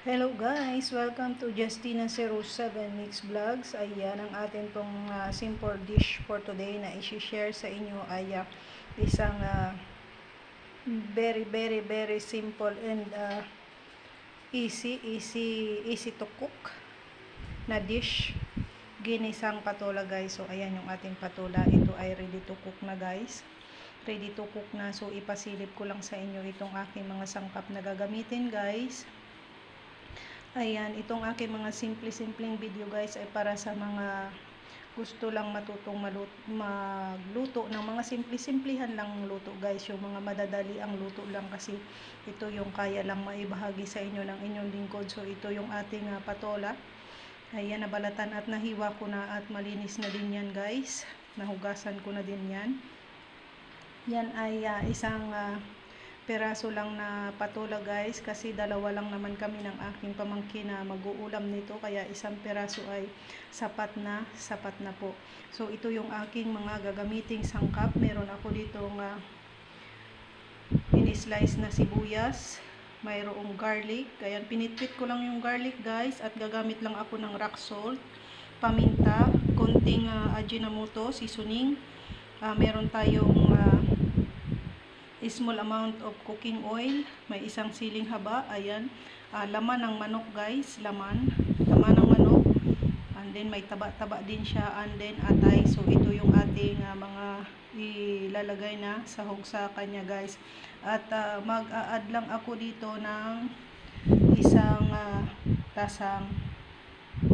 Hello guys! Welcome to Justina07 Mix Vlogs. Ayan, ang atin pong simple dish for today na isi-share sa inyo ay isang very simple and easy to cook na dish. Ginisang patola guys. So ayan yung ating patola. Ito ay ready to cook na guys. Ready to cook na. So ipasilip ko lang sa inyo itong aking mga sangkap na gagamitin guys. Ayan, itong aking mga simpleng video guys ay para sa mga gusto lang matutong magluto ng mga simplihan lang luto guys. Yung mga madadali ang luto lang kasi ito yung kaya lang maibahagi sa inyo ng inyong lingkod. So ito yung ating patola. Ayan, nabalatan at nahiwa ko na at malinis na din yan guys. Nahugasan ko na din yan. Yan ay isang peraso lang na patola guys, kasi dalawa lang naman kami ng aking pamangkin na mag-uulam nito, kaya isang peraso ay sapat na po. So ito yung aking mga gagamiting sangkap. Meron ako ditong in-slice na sibuyas, mayroong garlic. Ayan, pinitpit ko lang yung garlic guys, at gagamit lang ako ng rock salt, paminta, konting ajinomoto, seasoning. Meron tayong small amount of cooking oil, may isang siling haba, ayan, laman ng manok guys, laman ng manok, and then may taba din siya, and then atay. So ito yung ating mga ilalagay na sahog sa kanya guys. At mag-a-add lang ako dito ng isang tasang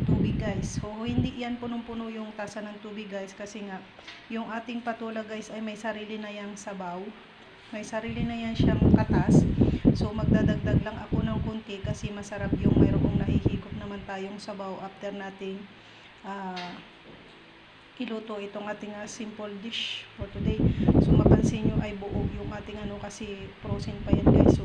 tubig guys. So hindi yan punong-puno yung tasa ng tubig guys, kasi nga yung ating patola guys ay may sarili na yang sabaw. May sarili na yan siyang katas. So magdadagdag lang ako ng kunti kasi masarap yung mayroong nahihigop naman tayong sabaw after nating iluto itong ating simple dish for today. So mapansin nyo ay buo yung ating kasi frozen pa yan guys. So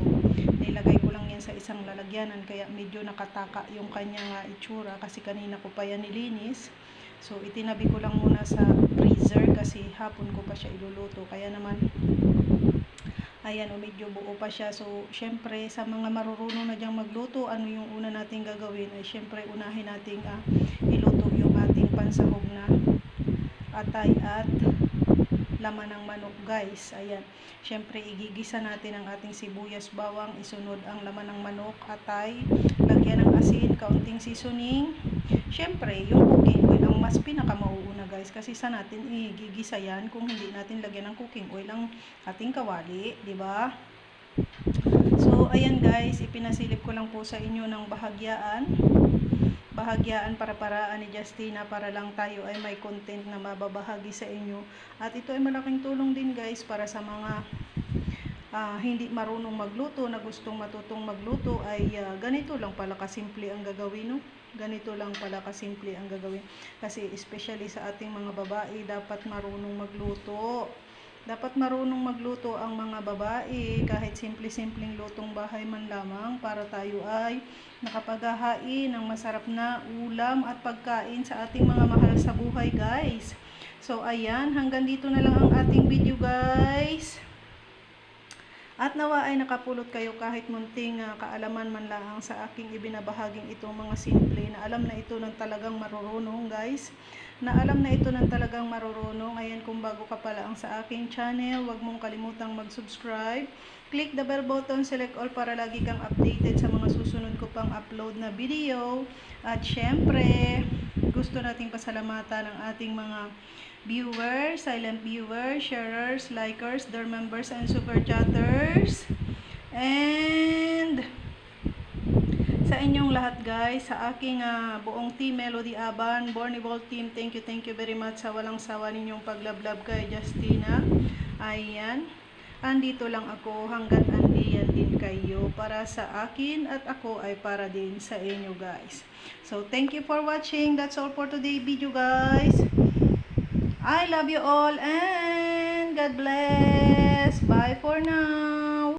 nilagay ko lang yan sa isang lalagyanan, kaya medyo nakataka yung kanyang itsura kasi kanina ko pa yan nilinis. So itinabi ko lang muna sa freezer kasi hapon ko pa siya iluluto, kaya naman ayan, medyo buo pa siya. So syempre sa mga marurunong na diyang magluto, ano yung una natin gagawin ay syempre unahin nating iluto yung ating pansahog na atay at laman ng manok guys. Ayan, syempre igigisa natin ang ating sibuyas, bawang, isunod ang laman ng manok, atay, lagyan ng asin, kaunting seasoning. Syempre yung cooking oil ang mas pinakamauuna guys, kasi sa natin igigisa yan kung hindi natin lagyan ng cooking oil ang ating kawali, di ba? So ayan guys, ipinasilip ko lang po sa inyo ng bahagyaan para paraan ni Justina, para lang tayo ay may content na mababahagi sa inyo. At ito ay malaking tulong din guys para sa mga hindi marunong magluto na gustong matutong magluto. Ay ganito lang pala kasimple ang gagawin, no? Ganito lang pala kasimple ang gagawin, kasi especially sa ating mga babae, dapat marunong magluto. Dapat marunong magluto ang mga babae, kahit simpleng lutong bahay man lamang, para tayo ay nakapaghahain ng masarap na ulam at pagkain sa ating mga mahal sa buhay guys. So ayan, hanggang dito na lang ang ating video guys. At nawa ay nakapulot kayo kahit munting kaalaman man lang sa aking ibinabahaging itong mga simple na alam na ito ng talagang marurunong guys. Na alam na ito ng talagang marurunong. Ayan, kung bago ka pa lang sa aking channel, huwag mong kalimutang mag-subscribe. Click the bell button, select all para lagi kang updated sa mga susunod ko pang upload na video. At syempre, gusto nating pasalamatan ang ating mga viewers, silent viewers, sharers, likers, their members, and super chatters. And sa inyong lahat guys, sa aking buong team Melody Aban, Bornable team, thank you very much sa walang sawa ninyong paglablab kay Justina. Ayan, andito lang ako hanggang andiyan din kayo para sa akin, at ako ay para din sa inyo guys. So thank you for watching. That's all for today video guys. I love you all and God bless. Bye for now.